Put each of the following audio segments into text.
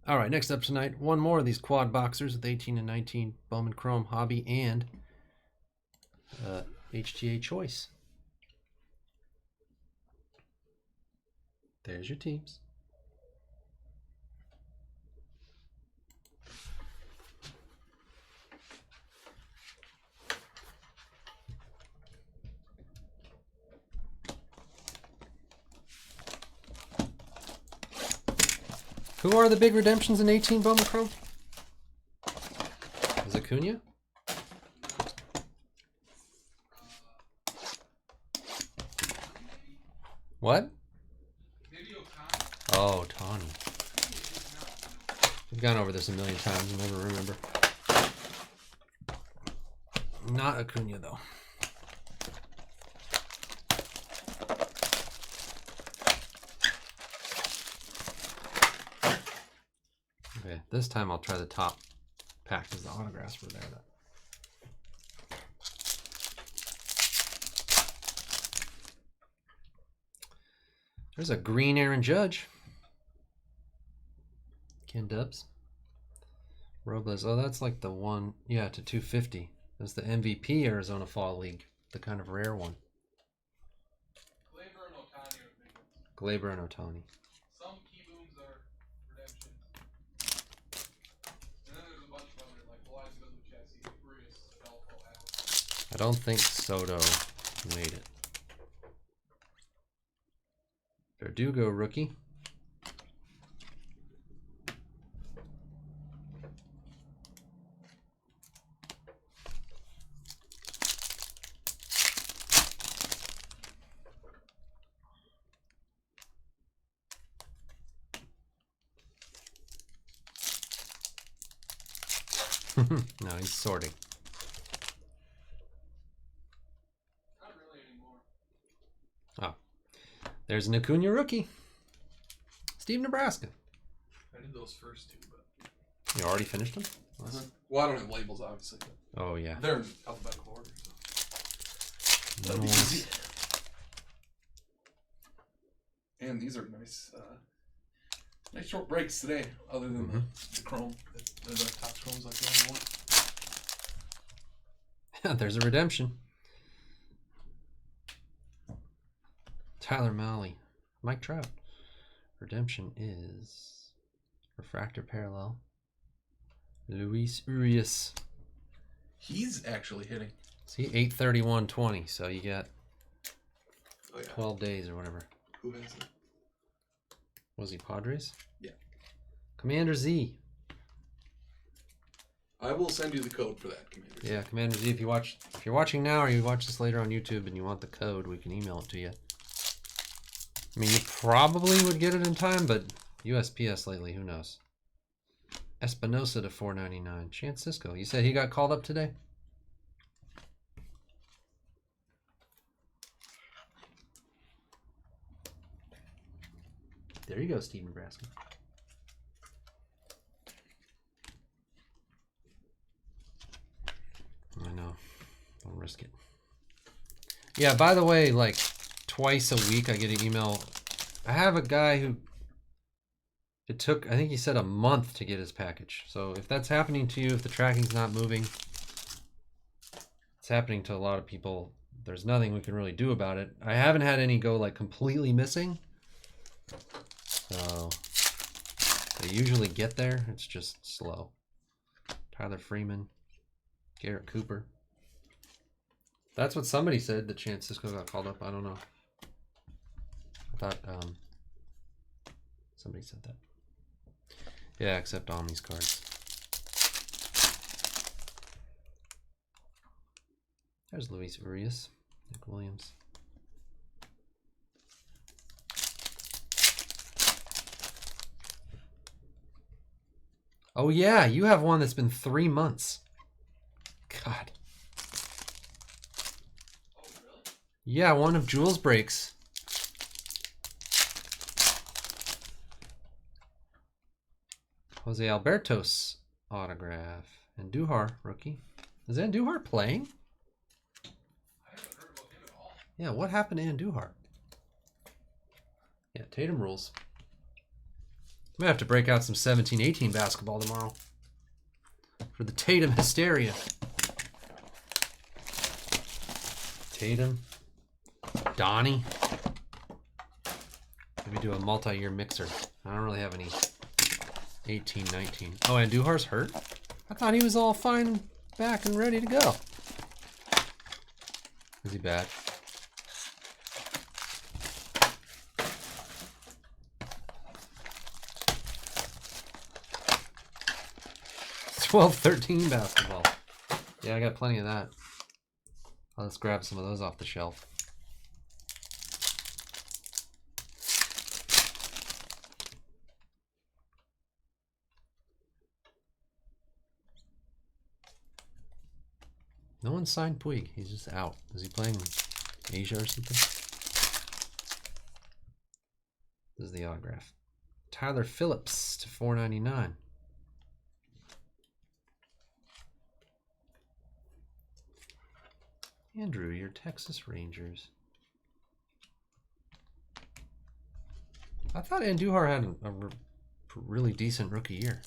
All right, next up tonight, one more of these quad boxers with 18 and 19 Bowman Chrome Hobby and HTA Choice. There's your teams. Who are the big redemptions in 18 Bowman Chrome? Is it Cunha? What? Oh, Tawny. We've gone over this a million times and never remember. Not Acuna, though. Okay, this time I'll try the top pack because the autographs were there. There's a green Aaron Judge. Ken Dubs. Robles. Oh, that's like the one. Yeah, to 250. That's the MVP Arizona Fall League. The kind of rare one. Glaber and Otani are big ones. Glaber and Otani. Some key booms are redemptions. And then there's a bunch of other, like Velasquez, Lucchesi, Bruce, Adolfo, Alex. I don't think Soto made it. Verdugo rookie. No, he's sorting. Not really anymore. Oh. There's an Acuna rookie. Steve Nebraska. I did those first two, but... You already finished them? Well, I don't have labels, obviously. But Oh, yeah. they're in alphabetical order, so... That'll be Nice. easy. And these are nice, nice short breaks today, other than the chrome. The top chrome's like the only one. There's a redemption. Tyler Mahle. Mike Trout. Redemption is refractor parallel. Luis Urias. He's actually hitting. See, 8/31/20. So you got Oh, yeah. 12 days or whatever. Who has it? Was he Padres? Yeah. Commander Z. I will send you the code for that, Commander. Yeah, Commander Z. If you're watching now or you watch this later on YouTube and you want the code, we can email it to you. I mean, you probably would get it in time, but USPS lately, who knows? Espinosa to 499. Chance Cisco. You said he got called up today? There you go, Steve Nebraska. I know. Don't risk it. Yeah, by the way, like twice a week I get an email. I have a guy who it took, I think he said, a month to get his package. So if that's happening to you, if the tracking's not moving, it's happening to a lot of people. There's nothing we can really do about it. I haven't had any go like completely missing. So they usually get there. It's just slow. Tyler Freeman, Garrett Cooper. That's what somebody said. The Chance Cisco got called up. I don't know. I thought somebody said that. Yeah, except on these cards. There's Luis Urias, Nick Williams. Oh yeah, you have one that's been 3 months. God. Oh, really? Yeah, one of Jules breaks. Jose Alberto's autograph. And Duhar, rookie. Is Andujar playing? I haven't heard about him at all. Yeah, what happened to Andujar? Yeah, Tatum rules. might have to break out some 17-18 basketball tomorrow for the Tatum hysteria. Tatum, Donnie. Maybe do a multi-year mixer. I don't really have any 18, 19. Oh, and Duhar's hurt? I thought he was all fine back and ready to go. Is he bad? It's 12-13 basketball. Yeah, I got plenty of that. Let's grab some of those off the shelf. No one signed Puig. He's just out. Is he playing Asia or something? This is the autograph. Tyler Phillips to $4.99. Andrew, your Texas Rangers. I thought Andujar had a really decent rookie year.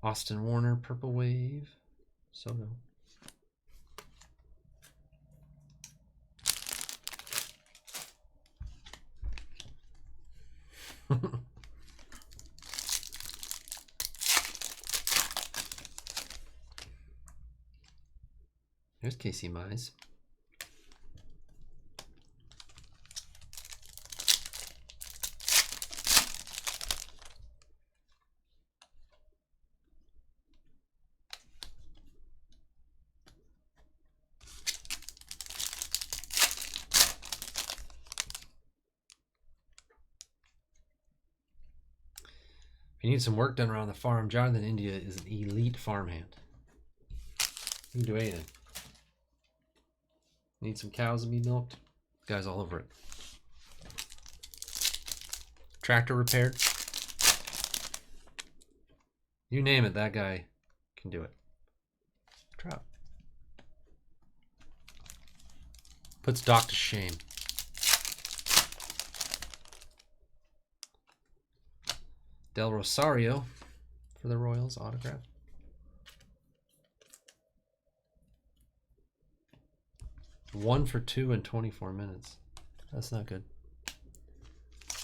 Austin Warner, Purple Wave, Soto. There's Casey Mize. If you need some work done around the farm, Jonathan India is an elite farmhand. You can do anything. Need some cows to be milked? Guy's all over it. Tractor repaired? You name it, that guy can do it. Trout. Puts Doc to shame. Del Rosario for the Royals autograph. One for 2 in 24 minutes. That's not good.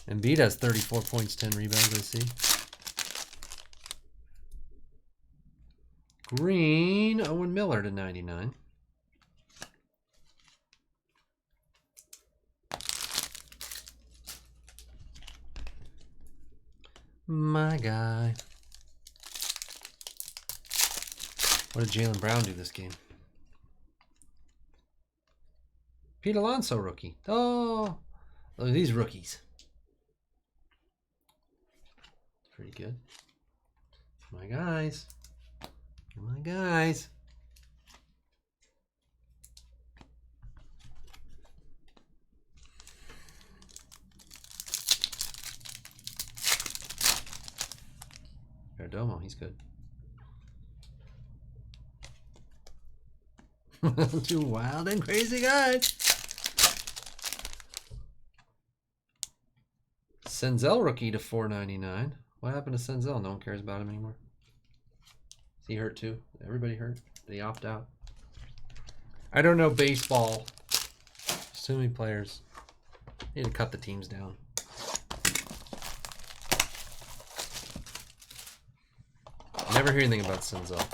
Embiid has 34 points, 10 rebounds, I see. Green, Owen Miller to 99. My guy. What did Jaylen Brown do this game? Pete Alonso rookie. Oh, look at these rookies. Pretty good. My guys. My guys. Perdomo, he's good. Too wild and crazy guys. Senzel rookie to $4.99. What happened to Senzel? No one cares about him anymore. Is he hurt too? Everybody hurt? Did he opt out? I don't know baseball. There's too many players. Need to cut the teams down. Never hear anything about Senzel.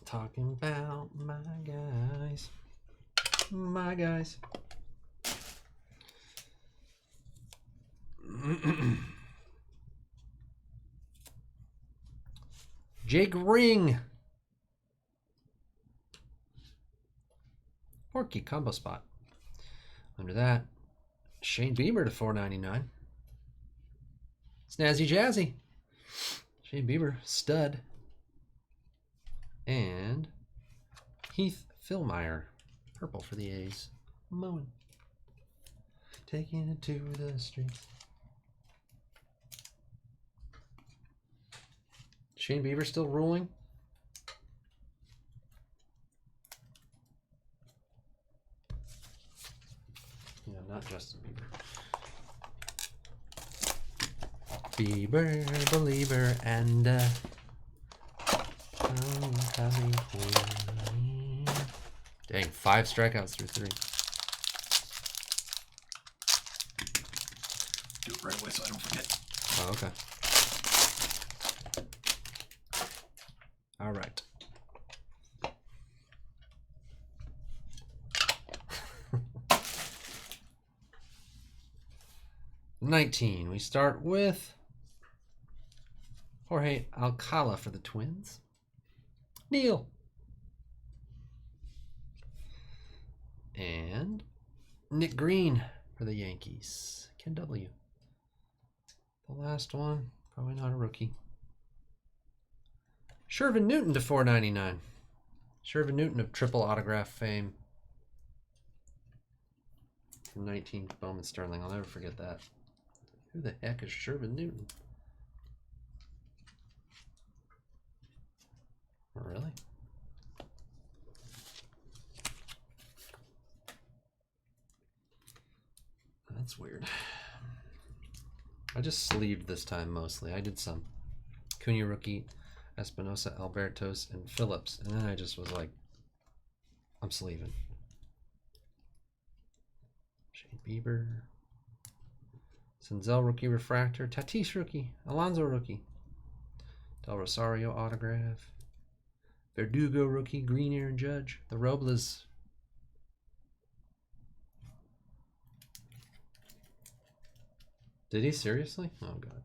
Talking about my guys. My guys. Jake Ring. Porky combo spot. Under that, Shane Bieber to $4.99. Snazzy Jazzy. Shane Bieber, stud. And Heath Philmeyer, purple for the A's. Mowing. Taking it to the streets. Shane Bieber still ruling? Yeah, not Justin Bieber. Bieber, believer, and homecoming queen. Dang, 5 strikeouts through 3. Do it right away so I don't forget. Oh, okay. All right. $19. We start with Jorge Alcala for the Twins. Neil. And Nick Green for the Yankees. Ken W. The last one, probably not a rookie. Shervin Newton to $4.99. Shervin Newton of triple autograph fame. From 19 Bowman Sterling. I'll never forget that. Who the heck is Shervin Newton? Oh, really? That's weird. I just sleeved this time mostly. I did some Cunha rookie, Espinosa, Albertos, and Phillips. And then I just was like, I'm sleeving. Shane Bieber. Senzel rookie refractor. Tatis rookie. Alonso rookie. Del Rosario autograph. Verdugo rookie. Green Aaron Judge. The Robles. Did he seriously? Oh, God.